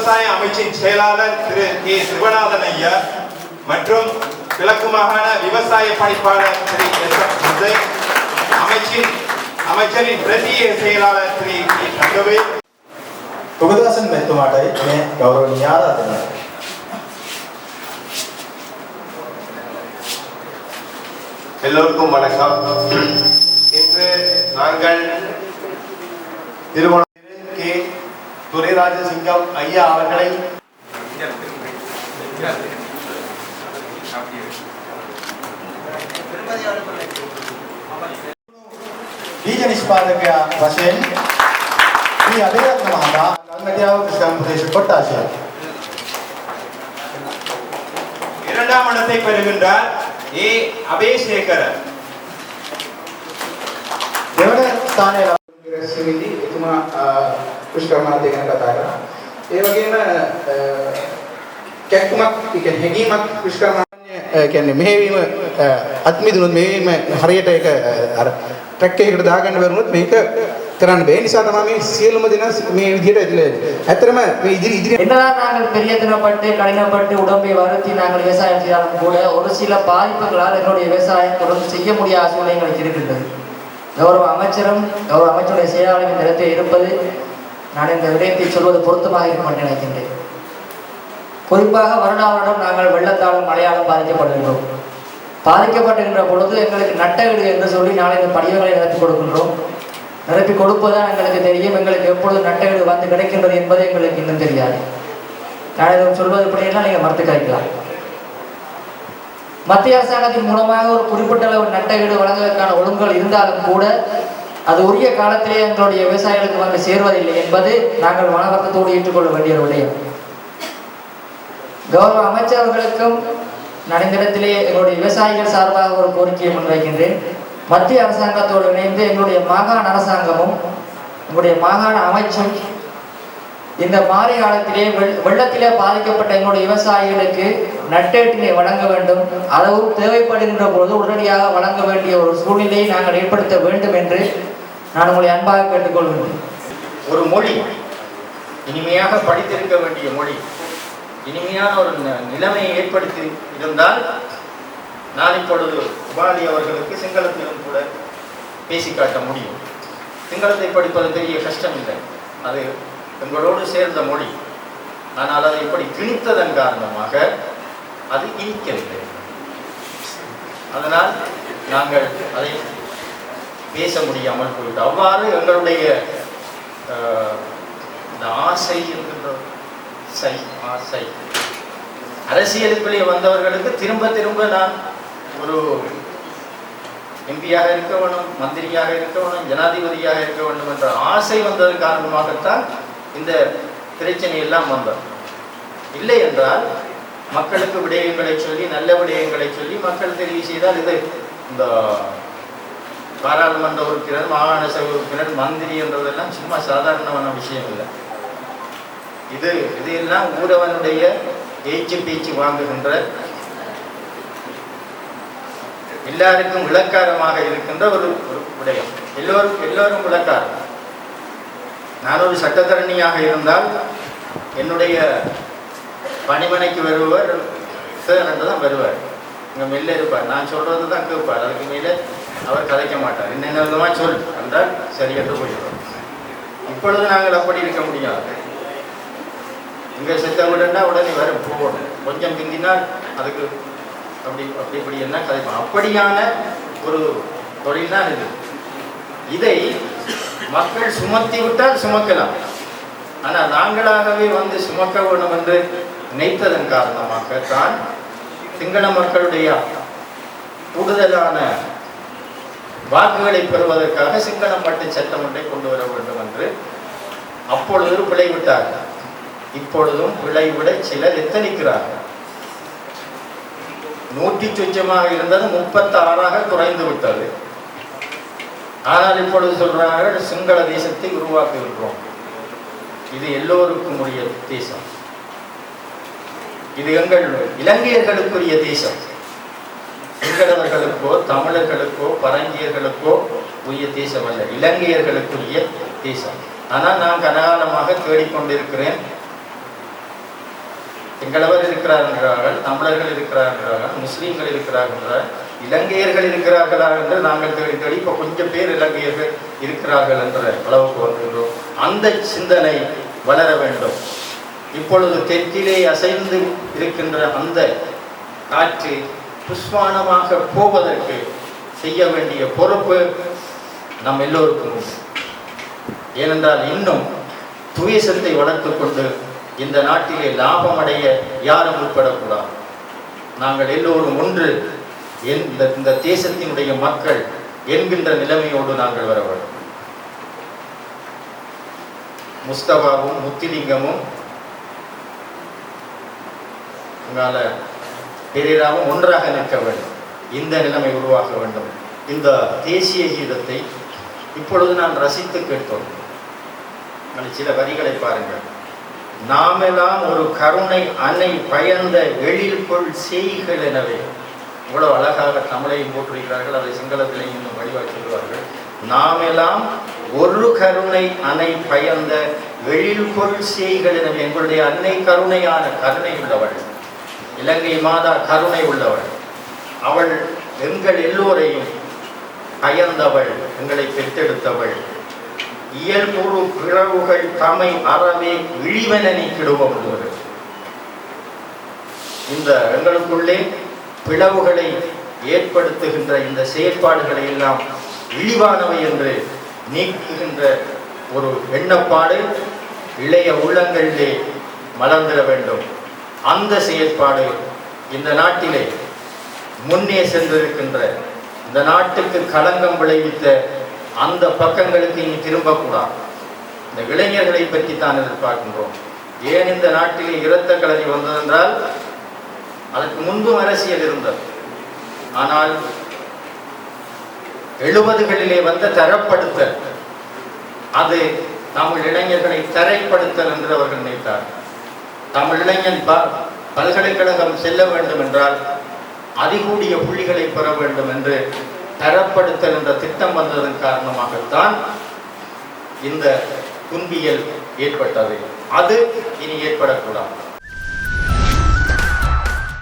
விவசாய அமைச்சின் செயலாளர் திரு கே சிவநாதன் ஐயா மற்றும் கிழக்கு மாகாண விவசாய பணிப்பாளர் திரு எஸ் அமைச்சரின் பிரதிய செயலாளர் திரு தங்கவேல் තුගදාසන් මැතිතුමාටයි මේ ගෞරවනීය ආරාධනාව. எல்லோருக்கும் வணக்கம். இன்று நாங்கள் திருமணம் கே துரைராஜசிங்கம் ஐயா அவர்களை බීජ නිෂ්පාදකයා වශයෙන් මේ අධිරත්න මහතා කල්මැටියාව ක්‍රිෂ්ණ ප්‍රදේශ කොට්ටාශය இரண்டாம் இடத்தை பெறுகின்றார் ஏ அபேசேகர. දෙවන ස්ථානය රැස්වීමේදී එතුමා පුෂ්කර මහත්තයා ගැන කතා කරා. ඒ වගේම කැක්කුමක් කියන්නේ හැඟීමක් පුෂ්කර මහත්තයා කියන්නේ මෙහෙවීම අත්මිදුනොත් මෙහෙවීම හරියට ඒක අර ට්‍රැක් එකකට දාගන්න බැරුණොත් මේක කරන්න බෑ. ඒ නිසා තමයි මේ සියලුම දෙනා මේ විදිහට ඇදලා ඇත්තටම මේ ඉදිරි என்னதான் நாங்கள் பெரியதனப்பட்டு கடினப்பட்டு உடம்பை வருத்தி நாங்கள் விவசாயம் செய்தாலும் கூட ஒரு சில பாதிப்புகளால் என்னுடைய விவசாயம் தொடர்ந்து செய்ய முடியாத சூழ்நிலை எங்களுக்கு இருக்கின்றது. கௌரவ அமைச்சருடைய செயலாளர் இந்த இடத்தில் இருப்பது நான் இந்த விடயத்தை சொல்வது பொருத்தமாக இருக்கும் என்று நினைக்கின்றேன். குறிப்பாக வருடாவரிடம் நாங்கள் வெள்ளத்தாலும் மழையாலும் பாதிக்கப்படுகின்றோம். பாதிக்கப்படுகின்ற பொழுது எங்களுக்கு நட்டவீடு என்று சொல்லி நாளை இந்த படிவங்களை நிரப்பி கொடுக்கின்றோம். நிரப்பி கொடுப்பதுதான் எங்களுக்கு தெரியும். எங்களுக்கு எப்பொழுது நட்டவீடு வந்து கிடைக்கின்றது என்பது எங்களுக்கு இன்னும் தெரியாது. நான் சொல்வது எப்படின்னா நீங்கள் மறுத்து கிடைக்கலாம். மத்திய அரசாங்கத்தின் மூலமாக ஒரு குறிப்பிட்ட அளவு நட்டவீடு வழங்குவதற்கான ஒழுங்குகள் இருந்தாலும் கூட அது உரிய காலத்திலே எங்களுடைய விவசாயிகளுக்கு வந்து சேர்வதில்லை என்பது நாங்கள் மனவர்த்தத்தோடு ஏற்றுக்கொள்ள வேண்டிய ஒரு விடயம். கௌரவ அமைச்சர்களுக்கும் நான் இந்த இடத்திலே எங்களுடைய விவசாயிகள் சார்பாக ஒரு கோரிக்கையை முன்வைக்கின்றேன். மத்திய அரசாங்கத்தோடு இணைந்து எங்களுடைய மாகாண அரசாங்கமும் எங்களுடைய மாகாண அமைச்சும் இந்த மாறி காலத்திலே வெள்ளத்திலே பாதிக்கப்பட்ட எங்களுடைய விவசாயிகளுக்கு நட்டேட்டினை வழங்க வேண்டும். அதுவும் தேவைப்படுகின்ற பொழுது உடனடியாக வழங்க வேண்டிய ஒரு சூழ்நிலையை நாங்கள் ஏற்படுத்த வேண்டும் என்று நான் உங்களை அன்பாக கேட்டுக்கொள்கின்றேன். ஒரு மொழி இனிமையாக படித்திருக்க வேண்டிய மொழி இனிமையான ஒரு நிலைமையை ஏற்படுத்தி இருந்தால் நான் இப்பொழுது உபாலி அவர்களுக்கு சிங்களத்திலும் கூட பேசி காட்ட முடியும். சிங்களத்தை படிப்பது பெரிய கஷ்டம் இல்லை, அது எங்களோடு சேர்ந்த மொழி. ஆனால் அதை இப்படி திணித்ததன் காரணமாக அது இனிக்கவில்லை. அதனால் நாங்கள் அதை பேச முடியாமல் போய்விட்டு அவ்வாறு எங்களுடைய இந்த ஆசை இருக்கின்ற ஆசை அரசியலுக்குள்ளே வந்தவர்களுக்கு திரும்ப திரும்ப நான் ஒரு எம்பியாக இருக்க வேண்டும், மந்திரியாக இருக்க வேண்டும், ஜனாதிபதியாக இருக்க வேண்டும் என்ற ஆசை வந்ததன் காரணமாகத்தான் இந்த பிரச்சனை எல்லாம் வந்தது. இல்லை என்றால் மக்களுக்கு விடயங்களை சொல்லி நல்ல விடயங்களை சொல்லி மக்கள் தெரிவு செய்தால் இது இந்த பாராளுமன்ற உறுப்பினர், மாகாண சபை உறுப்பினர், மந்திரி என்றதெல்லாம் சும்மா சாதாரணமான விஷயம் இல்லை. இதெல்லாம் ஊரவனுடைய பேச்சு வாங்குகின்ற எல்லாருக்கும் விளக்காரமாக இருக்கின்ற ஒரு விடயம். எல்லோரும் விளக்காரம். நான் ஒரு சட்டத்தரணியாக இருந்தால் என்னுடைய பணிமனைக்கு வருவர் சார் என்று தான் வருவார். இங்கே மெல்ல இருப்பார், நான் சொல்றது தான் கேட்பார். அதுக்கு மேலே அவர் கதைக்க மாட்டார். என்னென்ன விதமாக சொல் என்றால் சரியென்று போயிடுவார். இப்பொழுது நாங்கள் அப்படி இருக்க முடியாது. இங்கே செத்த விடனா உடனே வரும் போகணும், கொஞ்சம் பிந்தினால் அதுக்கு அப்படி இப்படி என்ன கதைப்போம். அப்படியான ஒரு தொழில் தான் இது. இதை மக்கள் சுமத்தி விட்டால் சுமக்கலாம். ஆனால் நாங்களாகவே வந்து சுமக்க வேண்டும் என்று நினைத்ததன் காரணமாக தான் சிங்கள மக்களுடைய கூடுதலான வாக்குகளை பெறுவதற்காக சிங்களம் மட்டும் சட்டம் ஒன்றை கொண்டு வர வேண்டும் என்று அப்பொழுது பிழை விட்டார்கள். இப்பொழுதும் விளைவிட சிலர் எத்தனிக்கிறார்கள். 100 சொச்சமாக இருந்தது 36ஆக குறைந்து விட்டது. ஆனால் இப்பொழுது சொல்றார்கள் சிங்கள தேசத்தை உருவாக்குகின்றோம். இது எல்லோருக்கும் உரிய தேசம். இது எங்கள் இலங்கையர்களுக்குரிய தேசம். சிங்களவர்களுக்கோ தமிழர்களுக்கோ பரங்கியர்களுக்கோ உரிய தேசம் அல்ல, இலங்கையர்களுக்குரிய தேசம். ஆனால் நான் கனகாலமாக தேடிக்கொண்டிருக்கிறேன் சிங்களவர் இருக்கிறார் என்றார்கள், தமிழர்கள் இருக்கிறார் என்றார்கள், முஸ்லீம்கள் இருக்கிறார்கள் என்றால் இலங்கையர்கள் இருக்கிறார்களா என்று நாங்கள் தேடி தேடி இப்போ கொஞ்சம் பேர் இலங்கையர்கள் இருக்கிறார்கள் என்ற அளவுக்கு வருகின்றோம். அந்த சிந்தனை வளர வேண்டும். இப்பொழுது தெற்கிலே அசைந்து இருக்கின்ற அந்த காற்று புஷ்வானமாக போவதற்கு செய்ய வேண்டிய பொறுப்பு நம் எல்லோருக்கும் உண்டு. ஏனென்றால் இன்னும் துவேஷத்தை வளர்த்து கொண்டு இந்த நாட்டிலே லாபம் அடைய யாரும் உட்படக்கூடாது. நாங்கள் எல்லோரும் ஒன்று இந்த தேசத்தினுடைய மக்கள் என்கின்ற நிலைமையோடு நாங்கள் வர வேண்டும். முஸ்தபாவும் முத்திலிங்கமும் பெரியராவும் ஒன்றாக நிற்க வேண்டும். இந்த நிலைமை உருவாக்க வேண்டும். இந்த தேசிய கீதத்தை இப்பொழுது நான் ரசித்து கேட்டோம். சில வரிகளை பாருங்கள். நாமெல்லாம் ஒரு கருணை அன்னை பயந்த எழில்கொள் செய்கள் எனவே. இவ்வளவு அழகாக தமிழையும் போட்டிருக்கிறார்கள், அதை சிங்களத்திலையும் இன்னும் வடிவாக சொல்லுவார்கள். நாமெல்லாம் ஒரு கருணை அன்னை பயந்த எழில்கொள் செய்கள் எனவே. எங்களுடைய அன்னை கருணையான கருணை உள்ளவள், இலங்கை மாதா கருணை உள்ளவள். அவள் எங்கள் எல்லோரையும் பயந்தவள், எங்களை பெற்றெடுத்தவள். இயல்புறு பிளவுகள் தமை அறவே இழிவென நீக்கிடுவோம். இந்த எங்களுக்குள்ளே பிளவுகளை ஏற்படுத்துகின்ற இந்த செயற்பாடுகளை எல்லாம் இழிவானவை என்று நீக்குகின்ற ஒரு எண்ணப்பாடு இளைய உள்ளங்களிலே மலர்ந்திட வேண்டும். அந்த செயற்பாடு இந்த நாட்டிலே முன்னே சென்றிருக்கின்ற, இந்த நாட்டுக்கு களங்கம் விளைவித்த அந்த பக்கங்களுக்கு இனி திரும்பக்கூடாது. இந்த இளைஞர்களை பற்றி தான் எதிர்பார்க்கின்றோம். ஏன் இந்த நாட்டிலே இரத்த களரி வந்ததென்றால் அதற்கு முன்பும் அரசியல் இருந்தது. ஆனால் 70களிலே வந்த தரப்படுத்தல், அது தமிழ் இளைஞர்களை தரைப்படுத்தல் என்று அவர்கள் நினைத்தார். தமிழ் இளைஞன் பல்கலைக்கழகம் செல்ல வேண்டும் என்றால் அதிகூடிய புள்ளிகளை பெற வேண்டும் என்று தரப்படுத்தல் என்ற திட்டம் வந்ததன் காரணமாகத்தான் இந்த துன்பியல் ஏற்பட்டது. அது இனி ஏற்படக்கூடாது.